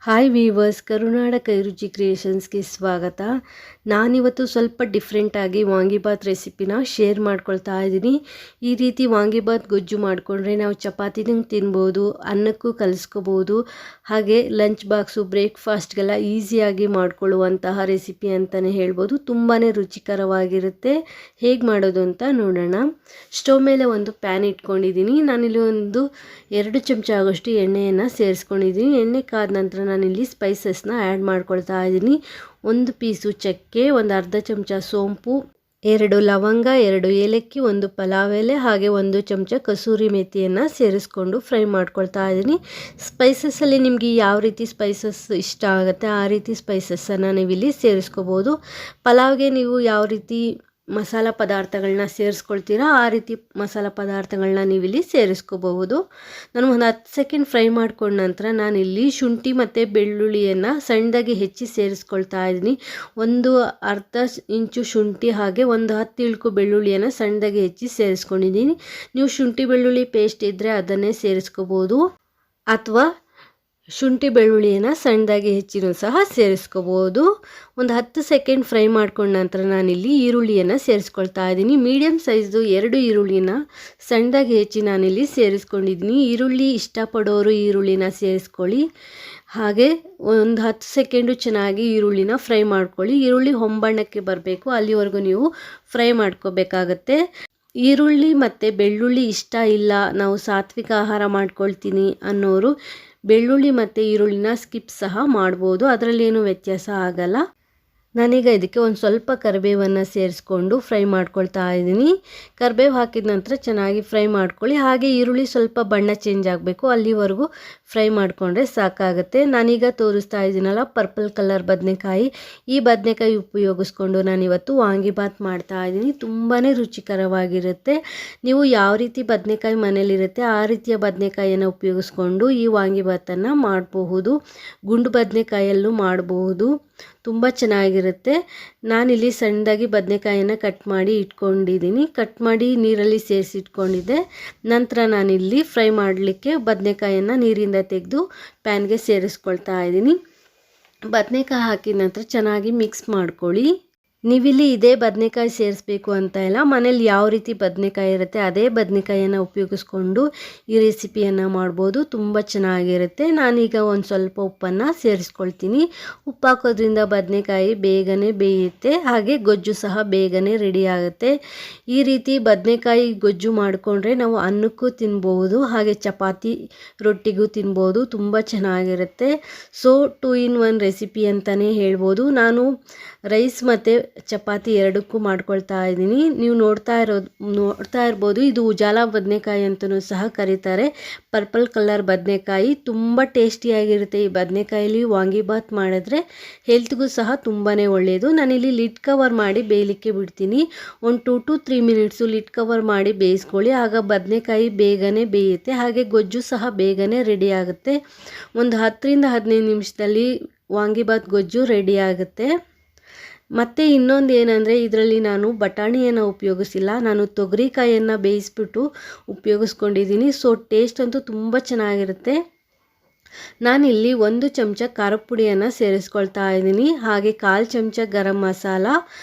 Hi viewers, ಕರುನಾಡ ಕೈರುಚಿ ಕ್ರಿಯೇಷನ್ಸ್ಗೆ ಸ್ವಾಗತ. ನಾನಿವತ್ತು ಸ್ವಲ್ಪ ಡಿಫ್ರೆಂಟಾಗಿ ವಾಂಗಿಬಾತ್ ರೆಸಿಪಿನ ಶೇರ್ ಮಾಡ್ಕೊಳ್ತಾ ಇದ್ದೀನಿ. ಈ ರೀತಿ ವಾಂಗಿಬಾತ್ ಗೊಜ್ಜು ಮಾಡಿಕೊಂಡ್ರೆ ನಾವು ಚಪಾತಿನೂ ತಿನ್ಬೋದು, ಅನ್ನಕ್ಕೂ ಕಲಿಸ್ಕೋಬೋದು, ಹಾಗೆ ಲಂಚ್ ಬಾಕ್ಸು ಬ್ರೇಕ್ಫಾಸ್ಟ್ಗೆಲ್ಲ ಈಸಿಯಾಗಿ ಮಾಡ್ಕೊಳ್ಳುವಂತಹ ರೆಸಿಪಿ ಅಂತಲೇ ಹೇಳ್ಬೋದು. ತುಂಬಾ ರುಚಿಕರವಾಗಿರುತ್ತೆ. ಹೇಗೆ ಮಾಡೋದು ಅಂತ ನೋಡೋಣ. ಸ್ಟವ್ ಮೇಲೆ ಒಂದು ಪ್ಯಾನ್ ಇಟ್ಕೊಂಡಿದ್ದೀನಿ. ನಾನಿಲ್ಲಿ 2 ಚಮಚ ಆಗೋಷ್ಟು ಎಣ್ಣೆಯನ್ನು ಸೇರಿಸ್ಕೊಂಡಿದ್ದೀನಿ. ಎಣ್ಣೆ ಕಾದ ನಂತರ ನಾನಿಲ್ಲಿ ಸ್ಪೈಸಸ್ನ ಆ್ಯಡ್ ಮಾಡ್ಕೊಳ್ತಾ ಇದ್ದೀನಿ. 1 ಪೀಸು ಚಕ್ಕೆ, ಒಂದು ಅರ್ಧ ಚಮಚ ಸೋಂಪು, 2 ಲವಂಗ, 2 ಏಲಕ್ಕಿ, 1 ಪಲಾವ್ ಎಲೆ, ಹಾಗೆ 1 ಚಮಚ ಕಸೂರಿ ಮೆಥಿಯನ್ನು ಸೇರಿಸ್ಕೊಂಡು ಫ್ರೈ ಮಾಡ್ಕೊಳ್ತಾ ಇದ್ದೀನಿ. ಸ್ಪೈಸಸ್ಸಲ್ಲಿ ನಿಮಗೆ ಯಾವ ರೀತಿ ಸ್ಪೈಸಸ್ ಇಷ್ಟ ಆಗುತ್ತೆ ಆ ರೀತಿ ಸ್ಪೈಸಸ್ಸನ್ನು ನೀವಿಲ್ಲಿ ಸೇರಿಸ್ಕೋಬೋದು. ಪಲಾವ್ಗೆ ನೀವು ಯಾವ ರೀತಿ ಮಸಾಲ ಪದಾರ್ಥಗಳನ್ನ ಸೇರಿಸ್ಕೊಳ್ತೀರಾ ಆ ರೀತಿ ಮಸಾಲ ಪದಾರ್ಥಗಳನ್ನ ನೀವಿಲ್ಲಿ ಸೇರಿಸ್ಕೋಬಹುದು. ನಾನು ಒಂದು 10 ಸೆಕೆಂಡ್ ಫ್ರೈ ಮಾಡ್ಕೊಂಡ ನಂತರ ನಾನಿಲ್ಲಿ ಶುಂಠಿ ಮತ್ತು ಬೆಳ್ಳುಳ್ಳಿಯನ್ನು ಸಣ್ಣದಾಗಿ ಹೆಚ್ಚಿ ಸೇರಿಸ್ಕೊಳ್ತಾ ಇದ್ದೀನಿ. ಒಂದು ಅರ್ಧ ಇಂಚು ಶುಂಠಿ ಹಾಗೆ ಒಂದು 10 ಇಳ್ಕು ಬೆಳ್ಳುಳ್ಳಿಯನ್ನು ಸಣ್ಣದಾಗಿ ಹೆಚ್ಚಿ ಸೇರಿಸ್ಕೊಂಡಿದ್ದೀನಿ. ನೀವು ಶುಂಠಿ ಬೆಳ್ಳುಳ್ಳಿ ಪೇಸ್ಟ್ ಇದ್ದರೆ ಅದನ್ನೇ ಸೇರಿಸ್ಕೋಬೋದು, ಅಥವಾ ಶುಂಠಿ ಬೆಳ್ಳುಳ್ಳಿಯನ್ನು ಸಣ್ಣದಾಗಿ ಹೆಚ್ಚಿನೂ ಸಹ ಸೇರಿಸ್ಕೋಬೋದು. ಒಂದು 10 ಸೆಕೆಂಡ್ ಫ್ರೈ ಮಾಡ್ಕೊಂಡ ನಂತರ ನಾನಿಲ್ಲಿ ಈರುಳ್ಳಿಯನ್ನು ಸೇರಿಸ್ಕೊಳ್ತಾ ಇದ್ದೀನಿ. ಮೀಡಿಯಮ್ ಸೈಜ್ದು 2 ಈರುಳ್ಳಿನ ಸಣ್ಣದಾಗಿ ಹೆಚ್ಚಿ ನಾನಿಲ್ಲಿ ಸೇರಿಸ್ಕೊಂಡಿದ್ದೀನಿ. ಈರುಳ್ಳಿ ಇಷ್ಟಪಡೋರು ಈರುಳ್ಳಿನ ಸೇರಿಸ್ಕೊಳ್ಳಿ. ಹಾಗೆ ಒಂದು 10 ಸೆಕೆಂಡು ಚೆನ್ನಾಗಿ ಈರುಳ್ಳಿನ ಫ್ರೈ ಮಾಡ್ಕೊಳ್ಳಿ. ಈರುಳ್ಳಿ ಹೊಂಬಣ್ಣಕ್ಕೆ ಬರಬೇಕು, ಅಲ್ಲಿವರೆಗೂ ನೀವು ಫ್ರೈ ಮಾಡ್ಕೋಬೇಕಾಗತ್ತೆ. ಈರುಳ್ಳಿ ಮತ್ತು ಬೆಳ್ಳುಳ್ಳಿ ಇಷ್ಟ ಇಲ್ಲ, ನಾವು ಸಾತ್ವಿಕ ಆಹಾರ ಮಾಡ್ಕೊಳ್ತೀನಿ ಅನ್ನೋರು ಬೆಳ್ಳುಳ್ಳಿ ಮತ್ತು ಈರುಳ್ಳಿನ ಸ್ಕಿಪ್ ಸಹ ಮಾಡ್ಬೋದು, ಅದರಲ್ಲೇನು ವ್ಯತ್ಯಾಸ ಆಗಲ್ಲ. ನಾನೀಗ ಇದಕ್ಕೆ ಒಂದು ಸ್ವಲ್ಪ ಕರಿಬೇವನ್ನು ಸೇರಿಸ್ಕೊಂಡು ಫ್ರೈ ಮಾಡ್ಕೊಳ್ತಾ ಇದ್ದೀನಿ. ಕರಿಬೇವು ಹಾಕಿದ ನಂತರ ಚೆನ್ನಾಗಿ ಫ್ರೈ ಮಾಡ್ಕೊಳ್ಳಿ. ಹಾಗೆ ಈರುಳ್ಳಿ ಸ್ವಲ್ಪ ಬಣ್ಣ ಚೇಂಜ್ ಆಗಬೇಕು, ಅಲ್ಲಿವರೆಗೂ ಫ್ರೈ ಮಾಡಿಕೊಂಡ್ರೆ ಸಾಕಾಗುತ್ತೆ. ನಾನೀಗ ತೋರಿಸ್ತಾ ಇದ್ದೀನಲ್ಲ ಪರ್ಪಲ್ ಕಲರ್ ಬದನೆಕಾಯಿ, ಈ ಬದನೆಕಾಯಿ ಉಪಯೋಗಿಸ್ಕೊಂಡು ನಾನಿವತ್ತು ವಾಂಗಿಬಾತ್ ಮಾಡ್ತಾ ಇದ್ದೀನಿ. ತುಂಬಾ ರುಚಿಕರವಾಗಿರುತ್ತೆ. ನೀವು ಯಾವ ರೀತಿ ಬದನೆಕಾಯಿ ಮನೇಲಿರುತ್ತೆ ಆ ರೀತಿಯ ಬದನೆಕಾಯಿಯನ್ನು ಉಪಯೋಗಿಸ್ಕೊಂಡು ಈ ವಾಂಗಿಬಾತನ್ನು ಮಾಡಬಹುದು. ಗುಂಡು ಬದನೆಕಾಯಲ್ಲೂ ಮಾಡಬಹುದು, ತುಂಬ ಚೆನ್ನಾಗಿರುತ್ತೆ. ನಾನಿಲ್ಲಿ ಸಣ್ಣದಾಗಿ ಬದನೆಕಾಯಿಯನ್ನು ಕಟ್ ಮಾಡಿ ಇಟ್ಕೊಂಡಿದ್ದೀನಿ. ಕಟ್ ಮಾಡಿ ನೀರಲ್ಲಿ ಸೇರಿಸಿ ಇಟ್ಕೊಂಡಿದ್ದೆ. ನಂತರ ನಾನಿಲ್ಲಿ ಫ್ರೈ ಮಾಡಲಿಕ್ಕೆ ಬದನೆಕಾಯಿಯನ್ನು ನೀರಿಂದ ತೆಗೆದು ಪ್ಯಾನ್ಗೆ ಸೇರಿಸ್ಕೊಳ್ತಾ ಇದ್ದೀನಿ. ಬದನೆಕಾಯಿ ಹಾಕಿದ ನಂತರ ಚೆನ್ನಾಗಿ ಮಿಕ್ಸ್ ಮಾಡ್ಕೊಳ್ಳಿ. ನೀವಿಲ್ಲಿ ಇದೇ ಬದನೆಕಾಯಿ ಸೇರಿಸ್ಬೇಕು ಅಂತ ಇಲ್ಲ, ಮನೇಲಿ ಯಾವ ರೀತಿ ಬದನೆಕಾಯಿ ಇರುತ್ತೆ ಅದೇ ಬದನೆಕಾಯಿಯನ್ನು ಉಪಯೋಗಿಸ್ಕೊಂಡು ಈ ರೆಸಿಪಿಯನ್ನು ಮಾಡ್ಬೋದು. ತುಂಬ ಚೆನ್ನಾಗಿರುತ್ತೆ. ನಾನೀಗ ಒಂದು ಸ್ವಲ್ಪ ಉಪ್ಪನ್ನು ಸೇರಿಸ್ಕೊಳ್ತೀನಿ. ಉಪ್ಪು ಹಾಕೋದ್ರಿಂದ ಬದನೆಕಾಯಿ ಬೇಗನೆ ಬೇಯುತ್ತೆ, ಹಾಗೆ ಗೊಜ್ಜು ಸಹ ಬೇಗನೆ ರೆಡಿ ಆಗುತ್ತೆ. ಈ ರೀತಿ ಬದನೆಕಾಯಿ ಗೊಜ್ಜು ಮಾಡಿಕೊಂಡ್ರೆ ನಾವು ಅನ್ನಕ್ಕೂ ತಿನ್ಬೋದು, ಹಾಗೆ ಚಪಾತಿ ರೊಟ್ಟಿಗೂ ತಿನ್ಬೋದು. ತುಂಬ ಚೆನ್ನಾಗಿರುತ್ತೆ. ಸೊ 2 in 1 ರೆಸಿಪಿ ಅಂತಲೇ ಹೇಳ್ಬೋದು. ನಾನು ರೈಸ್ ಮತ್ತು ಚಪಾತಿ ಎರಡಕ್ಕೂ ಮಾಡ್ಕೊಳ್ತಾ ಇದ್ದೀನಿ. ನೀವು ನೋಡ್ತಾ ಇರ್ಬೋದು, ಇದು ಉಜಾಲ ಬದನೆಕಾಯಿ ಅಂತಲೂ ಸಹ ಕರೀತಾರೆ. ಪರ್ಪಲ್ ಕಲರ್ ಬದನೆಕಾಯಿ ತುಂಬ ಟೇಸ್ಟಿಯಾಗಿರುತ್ತೆ. ಈ ಬದನೆಕಾಯಲ್ಲಿ ವಾಂಗಿಬಾತ್ ಮಾಡಿದ್ರೆ ಹೆಲ್ತ್ಗೂ ಸಹ ತುಂಬಾ ಒಳ್ಳೆಯದು. ನಾನಿಲ್ಲಿ ಲಿಡ್ ಕವರ್ ಮಾಡಿ ಬೇಯಲಿಕ್ಕೆ ಬಿಡ್ತೀನಿ. ಒಂದು 2 to 3 ಮಿನಿಟ್ಸು ಲಿಡ್ ಕವರ್ ಮಾಡಿ ಬೇಯಿಸ್ಕೊಳ್ಳಿ, ಆಗ ಬದನೆಕಾಯಿ ಬೇಗನೆ ಬೇಯುತ್ತೆ, ಹಾಗೆ ಗೊಜ್ಜು ಸಹ ಬೇಗನೆ ರೆಡಿ ಆಗುತ್ತೆ. ಒಂದು 10ರಿಂದ 15 ನಿಮಿಷದಲ್ಲಿ ವಾಂಗಿಬಾತ್ ಗೊಜ್ಜು ರೆಡಿ ಆಗುತ್ತೆ. ಮತ್ತು ಇನ್ನೊಂದು ಏನಂದರೆ, ಇದರಲ್ಲಿ ನಾನು ಬಟಾಣಿಯನ್ನು ಉಪಯೋಗಿಸಿಲ್ಲ, ನಾನು ತೊಗರಿಕಾಯನ್ನು ಬೇಯಿಸ್ಬಿಟ್ಟು ಉಪಯೋಗಿಸ್ಕೊಂಡಿದ್ದೀನಿ. ಸೊ ಟೇಸ್ಟ್ ಅಂತೂ ತುಂಬ ಚೆನ್ನಾಗಿರುತ್ತೆ. ನಾನಿಲ್ಲಿ 1 ಚಮಚ ಖಾರದ ಪುಡಿಯನ್ನು ಸೇರಿಸ್ಕೊಳ್ತಾ ಇದ್ದೀನಿ. ಹಾಗೆ 1/4 ಚಮಚ ಗರಂ ಮಸಾಲ,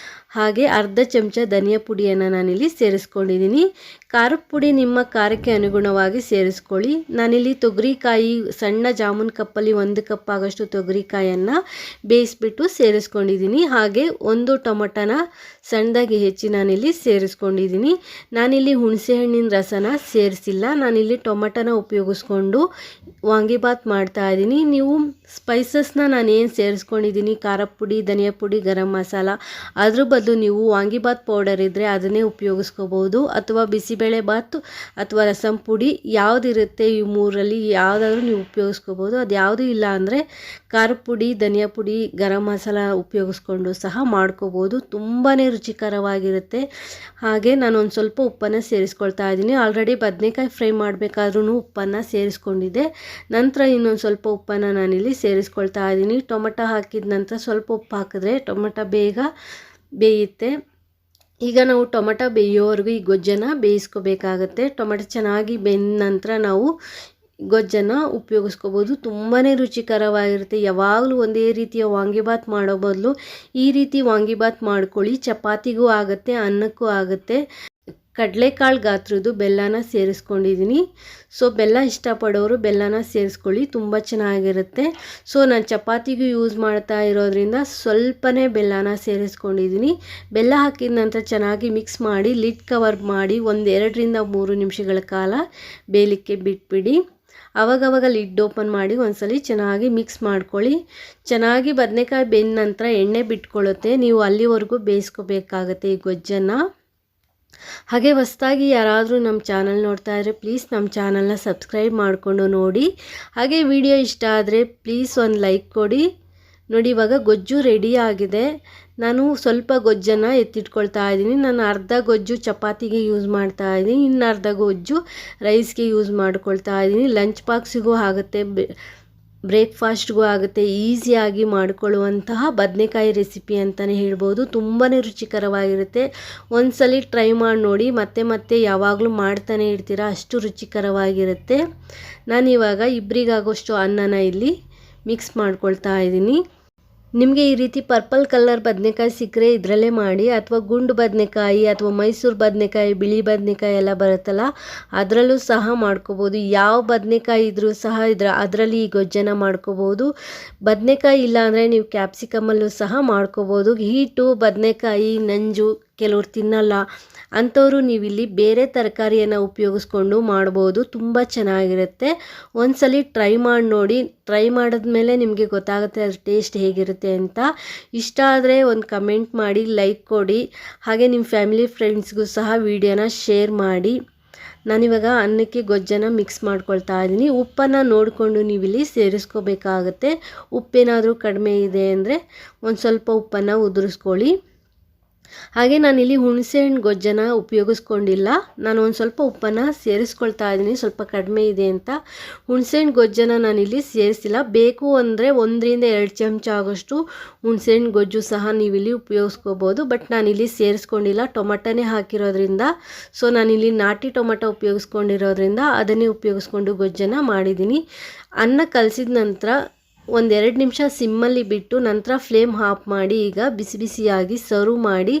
ಹಾಗೆ ಅರ್ಧ ಚಮಚ ಧನಿಯಾ ಪುಡಿಯನ್ನು ನಾನಿಲ್ಲಿ ಸೇರಿಸ್ಕೊಂಡಿದ್ದೀನಿ. ಖಾರದ ಪುಡಿ ನಿಮ್ಮ ಖಾರಕ್ಕೆ ಅನುಗುಣವಾಗಿ ಸೇರಿಸ್ಕೊಳ್ಳಿ. ನಾನಿಲ್ಲಿ ತೊಗರಿಕಾಯಿ ಸಣ್ಣ ಜಾಮೂನ್ ಕಪ್ಪಲ್ಲಿ 1 ಕಪ್ ಆಗೋಷ್ಟು ತೊಗರಿಕಾಯನ್ನು ಬೇಯಿಸ್ಬಿಟ್ಟು ಸೇರಿಸ್ಕೊಂಡಿದ್ದೀನಿ. ಹಾಗೆ 1 ಟೊಮಟನ ಸಣ್ಣದಾಗಿ ಹೆಚ್ಚಿ ನಾನಿಲ್ಲಿ ಸೇರಿಸ್ಕೊಂಡಿದ್ದೀನಿ. ನಾನಿಲ್ಲಿ ಹುಣಸೆಹಣ್ಣಿನ ರಸನ ಸೇರಿಸಿಲ್ಲ, ನಾನಿಲ್ಲಿ ಟೊಮಟನ ಉಪಯೋಗಿಸ್ಕೊಂಡು ವಾಂಗಿಬಾತ್ ಮಾಡ್ತಾ ಇದ್ದೀನಿ. ನೀವು ಸ್ಪೈಸಸ್ನ ನಾನೇನು ಸೇರಿಸ್ಕೊಂಡಿದ್ದೀನಿ, ಖಾರದ ಪುಡಿ, ಧನಿಯಾ ಪುಡಿ, ಗರಂ ಮಸಾಲ, ಅದ್ರ ಬದಲು ನೀವು ವಾಂಗಿಬಾತ್ ಪೌಡರ್ ಇದ್ದರೆ ಅದನ್ನೇ ಉಪಯೋಗಿಸ್ಕೋಬೋದು, ಅಥವಾ ಬಿಸಿಬೇಳೆ ಬಾತು ಅಥವಾ ರಸಂ ಪುಡಿ ಯಾವುದಿರುತ್ತೆ ಈ 3ರಲ್ಲಿ ಯಾವುದಾದ್ರೂ ನೀವು ಉಪಯೋಗಿಸ್ಕೋಬೋದು. ಅದು ಯಾವುದೂ ಇಲ್ಲ ಅಂದರೆ ಖಾರದ ಪುಡಿ, ಧನಿಯಾ ಪುಡಿ, ಗರಂ ಮಸಾಲ ಉಪಯೋಗಿಸ್ಕೊಂಡು ಸಹ ಮಾಡ್ಕೋಬೋದು. ತುಂಬಾ ರುಚಿಕರವಾಗಿರುತ್ತೆ. ಹಾಗೆ ನಾನು ಒಂದು ಸ್ವಲ್ಪ ಉಪ್ಪನ್ನು ಸೇರಿಸ್ಕೊಳ್ತಾ ಇದ್ದೀನಿ. ಆಲ್ರೆಡಿ ಬದನೆಕಾಯಿ ಫ್ರೈ ಮಾಡಬೇಕಾದ್ರೂ ಉಪ್ಪನ್ನು ಸೇರಿಸ್ಕೊಂಡಿದ್ದೆ. ನಂತರ ಇನ್ನೊಂದು ಸ್ವಲ್ಪ ಉಪ್ಪನ್ನು ನಾನಿಲ್ಲಿ ಸೇರಿಸ್ಕೊಳ್ತಾ ಇದ್ದೀನಿ. ಟೊಮೆಟೊ ಹಾಕಿದ ನಂತರ ಸ್ವಲ್ಪ ಉಪ್ಪು ಹಾಕಿದ್ರೆ ಟೊಮೆಟೊ ಬೇಗ ಬೇಯುತ್ತೆ. ಈಗ ನಾವು ಟೊಮೆಟೊ ಬೇಯೋವರೆಗೂ ಈ ಗೊಜ್ಜನ್ನು ಬೇಯಿಸ್ಕೋಬೇಕಾಗತ್ತೆ. ಟೊಮೆಟೊ ಚೆನ್ನಾಗಿ ಬೆಂದ ನಂತರ ನಾವು ಗೊಜ್ಜನ್ನು ಉಪಯೋಗಿಸ್ಕೋಬೋದು. ತುಂಬಾ ರುಚಿಕರವಾಗಿರುತ್ತೆ. ಯಾವಾಗಲೂ ಒಂದೇ ರೀತಿಯ ವಾಂಗಿಬಾತ್ ಮಾಡೋ ಬದಲು ಈ ರೀತಿ ವಾಂಗಿಬಾತ್ ಮಾಡ್ಕೊಳ್ಳಿ. ಚಪಾತಿಗೂ ಆಗುತ್ತೆ, ಅನ್ನಕ್ಕೂ ಆಗುತ್ತೆ. ಕಡಲೆಕಾಳು ಗಾತ್ರದ್ದು ಬೆಲ್ಲನ ಸೇರಿಸ್ಕೊಂಡಿದ್ದೀನಿ. ಸೊ ಬೆಲ್ಲ ಇಷ್ಟಪಡೋರು ಬೆಲ್ಲನ ಸೇರಿಸ್ಕೊಳ್ಳಿ, ತುಂಬ ಚೆನ್ನಾಗಿರುತ್ತೆ. ಸೊ ನಾನು ಚಪಾತಿಗೂ ಯೂಸ್ ಮಾಡ್ತಾ ಇರೋದ್ರಿಂದ ಸ್ವಲ್ಪನೇ ಬೆಲ್ಲನ ಸೇರಿಸ್ಕೊಂಡಿದ್ದೀನಿ. ಬೆಲ್ಲ ಹಾಕಿದ ನಂತರ ಚೆನ್ನಾಗಿ ಮಿಕ್ಸ್ ಮಾಡಿ ಲಿಡ್ ಕವರ್ ಮಾಡಿ 2ರಿಂದ 3 ನಿಮಿಷಗಳ ಕಾಲ ಬೇಯಲಿಕ್ಕೆ ಬಿಟ್ಬಿಡಿ. ಆವಾಗವಾಗ ಲಿಡ್ ಓಪನ್ ಮಾಡಿ ಒಂದ್ಸಲಿ ಚೆನ್ನಾಗಿ ಮಿಕ್ಸ್ ಮಾಡ್ಕೊಳ್ಳಿ. ಚೆನ್ನಾಗಿ ಬದನೆಕಾಯಿ ಬೆಂದ ನಂತರ ಎಣ್ಣೆ ಬಿಟ್ಕೊಳ್ಳುತ್ತೆ. ನೀವು ಅಲ್ಲಿವರೆಗೂ ಬೇಯಿಸ್ಕೋಬೇಕಾಗತ್ತೆ ಈ ಗೊಜ್ಜನ್ನು. ಹಾಗೆ ಹೊಸದಾಗಿ ಯಾರಾದರೂ ನಮ್ಮ ಚಾನಲ್ ನೋಡ್ತಾ ಇದ್ದರೆ ಪ್ಲೀಸ್ ನಮ್ಮ ಚಾನಲ್ನ ಸಬ್ಸ್ಕ್ರೈಬ್ ಮಾಡಿಕೊಂಡು ನೋಡಿ. ಹಾಗೆ ವಿಡಿಯೋ ಇಷ್ಟ ಆದರೆ ಪ್ಲೀಸ್ ಒಂದು ಲೈಕ್ ಕೊಡಿ. ನೋಡಿ, ಇವಾಗ ಗೊಜ್ಜು ರೆಡಿ ಆಗಿದೆ. ನಾನು ಸ್ವಲ್ಪ ಗೊಜ್ಜನ್ನು ಎತ್ತಿಟ್ಕೊಳ್ತಾ ಇದ್ದೀನಿ. ನಾನು ಅರ್ಧ ಗೊಜ್ಜು ಚಪಾತಿಗೆ ಯೂಸ್ ಮಾಡ್ತಾ ಇದ್ದೀನಿ, ಇನ್ನು ಅರ್ಧ ಗೊಜ್ಜು ರೈಸ್ಗೆ ಯೂಸ್ ಮಾಡ್ಕೊಳ್ತಾ ಇದ್ದೀನಿ. ಲಂಚ್ ಬಾಕ್ಸಿಗೂ ಆಗುತ್ತೆ, ಬ್ರೇಕ್ಫಾಸ್ಟ್ಗೂ ಆಗುತ್ತೆ. ಈಸಿಯಾಗಿ ಮಾಡಿಕೊಳ್ಳುವಂತಹ ಬದನೆಕಾಯಿ ರೆಸಿಪಿ ಅಂತಲೇ ಹೇಳ್ಬೋದು. ತುಂಬಾ ರುಚಿಕರವಾಗಿರುತ್ತೆ. ಒಂದ್ಸಲಿ ಟ್ರೈ ಮಾಡಿ ನೋಡಿ, ಮತ್ತೆ ಮತ್ತೆ ಯಾವಾಗಲೂ ಮಾಡ್ತಾನೆ ಇರ್ತೀರ, ಅಷ್ಟು ರುಚಿಕರವಾಗಿರುತ್ತೆ. ನಾನಿವಾಗ ಇಬ್ಬರಿಗಾಗೋಷ್ಟು ಅನ್ನನ ಇಲ್ಲಿ ಮಿಕ್ಸ್ ಮಾಡ್ಕೊಳ್ತಾ ಇದ್ದೀನಿ. ನಿಮಗೆ ಈ ರೀತಿ ಪರ್ಪಲ್ ಕಲರ್ ಬದನೆಕಾಯಿ ಸಿಕ್ಕರೆ ಇದರಲ್ಲೇ ಮಾಡಿ, ಅಥವಾ ಗುಂಡು ಬದನೆಕಾಯಿ ಅಥವಾ ಮೈಸೂರು ಬದನೆಕಾಯಿ, ಬಿಳಿ ಬದನೆಕಾಯಿ ಎಲ್ಲ ಬರುತ್ತಲ್ಲ ಅದರಲ್ಲೂ ಸಹ ಮಾಡ್ಕೋಬೋದು. ಯಾವ ಬದನೆಕಾಯಿ ಇದ್ರೂ ಸಹ ಅದರಲ್ಲಿ ಈ ಗೊಜ್ಜನ್ನು ಮಾಡ್ಕೋಬೋದು. ಬದನೆಕಾಯಿ ಇಲ್ಲ ಅಂದರೆ ನೀವು ಕ್ಯಾಪ್ಸಿಕಮಲ್ಲೂ ಸಹ ಮಾಡ್ಕೋಬೋದು. ಹೀಟು, ಬದನೆಕಾಯಿ ನಂಜು ಕೆಲವ್ರು ತಿನ್ನಲ್ಲ ಅಂಥವರು ನೀವಿಲ್ಲಿ ಬೇರೆ ತರಕಾರಿಯನ್ನು ಉಪಯೋಗಿಸ್ಕೊಂಡು ಮಾಡ್ಬೋದು. ತುಂಬ ಚೆನ್ನಾಗಿರುತ್ತೆ. ಒಂದ್ಸಲಿ ಟ್ರೈ ಮಾಡಿ ನೋಡಿ. ಟ್ರೈ ಮಾಡಿದ್ಮೇಲೆ ನಿಮಗೆ ಗೊತ್ತಾಗುತ್ತೆ ಅದ್ರ ಟೇಸ್ಟ್ ಹೇಗಿರುತ್ತೆ ಅಂತ. ಇಷ್ಟ ಆದರೆ ಒಂದು ಕಮೆಂಟ್ ಮಾಡಿ, ಲೈಕ್ ಕೊಡಿ. ಹಾಗೆ ನಿಮ್ಮ ಫ್ಯಾಮಿಲಿ ಫ್ರೆಂಡ್ಸ್ಗೂ ಸಹ ವಿಡಿಯೋನ ಶೇರ್ ಮಾಡಿ. ನಾನಿವಾಗ ಅನ್ನಕ್ಕೆ ಗೊಜ್ಜನ್ನು ಮಿಕ್ಸ್ ಮಾಡ್ಕೊಳ್ತಾ ಇದ್ದೀನಿ. ಉಪ್ಪನ್ನು ನೋಡಿಕೊಂಡು ನೀವಿಲ್ಲಿ ಸೇರಿಸ್ಕೋಬೇಕಾಗತ್ತೆ. ಉಪ್ಪೇನಾದರೂ ಕಡಿಮೆ ಇದೆ ಅಂದರೆ ಒಂದು ಸ್ವಲ್ಪ ಉಪ್ಪನ್ನು ಉದುರಿಸ್ಕೊಳ್ಳಿ. ಹಾಗೆ ನಾನಿಲ್ಲಿ ಹುಣಸೆಹಣ್ಣು ಗೊಜ್ಜನ್ನು ಉಪಯೋಗಿಸ್ಕೊಂಡಿಲ್ಲ. ನಾನು ಒಂದು ಸ್ವಲ್ಪ ಉಪ್ಪನ್ನು ಸೇರಿಸ್ಕೊಳ್ತಾ ಇದ್ದೀನಿ, ಸ್ವಲ್ಪ ಕಡಿಮೆ ಇದೆ ಅಂತ. ಹುಣಸೆಹಣ್ಣು ಗೊಜ್ಜನ್ನು ನಾನಿಲ್ಲಿ ಸೇರಿಸಿಲ್ಲ. ಬೇಕು ಅಂದರೆ 1ರಿಂದ 2 ಚಮಚ ಆಗೋಷ್ಟು ಹುಣಸೆಹಣ್ಣು ಗೊಜ್ಜು ಸಹ ನೀವಿಲ್ಲಿ ಉಪಯೋಗಿಸ್ಕೋಬೋದು. ಬಟ್ ನಾನಿಲ್ಲಿ ಸೇರಿಸ್ಕೊಂಡಿಲ್ಲ, ಟೊಮಟೊನೇ ಹಾಕಿರೋದ್ರಿಂದ. ಸೊ ನಾನಿಲ್ಲಿ ನಾಟಿ ಟೊಮಟೊ ಉಪಯೋಗಿಸ್ಕೊಂಡಿರೋದ್ರಿಂದ ಅದನ್ನೇ ಉಪಯೋಗಿಸ್ಕೊಂಡು ಗೊಜ್ಜನ್ನು ಮಾಡಿದ್ದೀನಿ. ಅನ್ನ ಕಲಸಿದ ನಂತರ 1-2 ನಿಮಿಷ ಸಿಮ್ಮಲ್ಲಿ ಬಿಟ್ಟು ನಂತರ ಫ್ಲೇಮ್ ಆಫ್ ಮಾಡಿ ಈಗ ಬಿಸಿ ಬಿಸಿಯಾಗಿ ಸರ್ವ್ ಮಾಡಿ.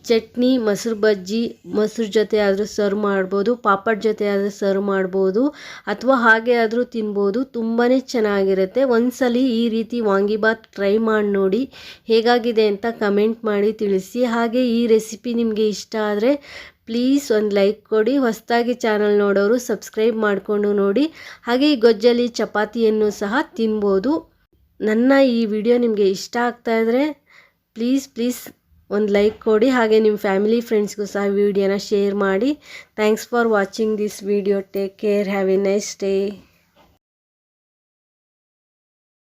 ಚಟ್ನಿ, ಮೊಸರು ಬಜ್ಜಿ, ಮೊಸರು ಜೊತೆ ಆದರೂ ಸರ್ವ್ ಮಾಡ್ಬೋದು, ಪಾಪಡ್ ಜೊತೆ ಆದರೂ ಸರ್ವ್ ಮಾಡ್ಬೋದು, ಅಥವಾ ಹಾಗೆ ಆದರೂ ತಿನ್ಬೋದು. ತುಂಬಾ ಚೆನ್ನಾಗಿರುತ್ತೆ. ಒಂದ್ಸಲಿ ಈ ರೀತಿ ವಾಂಗಿಬಾತ್ ಟ್ರೈ ಮಾಡಿ ನೋಡಿ, ಹೇಗಾಗಿದೆ ಅಂತ ಕಮೆಂಟ್ ಮಾಡಿ ತಿಳಿಸಿ. ಹಾಗೆ ಈ ರೆಸಿಪಿ ನಿಮಗೆ ಇಷ್ಟ ಆದರೆ ಪ್ಲೀಸ್ ಒಂದು ಲೈಕ್ ಕೊಡಿ. ಹೊಸದಾಗಿ ಚಾನಲ್ ನೋಡೋರು ಸಬ್ಸ್ಕ್ರೈಬ್ ಮಾಡಿಕೊಂಡು ನೋಡಿ. ಹಾಗೆ ಈ ಗೊಜ್ಜಲ್ಲಿ ಚಪಾತಿಯನ್ನು ಸಹ ತಿನ್ಬೋದು. ನನ್ನ ಈ ವಿಡಿಯೋ ನಿಮಗೆ ಇಷ್ಟ ಆಗ್ತಾ ಇದ್ದರೆ ಪ್ಲೀಸ್ ಒಂದು ಲೈಕ್ ಕೊಡಿ. ಹಾಗೆ ನಿಮ್ಮ ಫ್ಯಾಮಿಲಿ ಫ್ರೆಂಡ್ಸ್ಗೂ ಸಹ ವಿಡಿಯೋನ ಶೇರ್ ಮಾಡಿ. Thanks for watching this video. Take care. Have A nice day.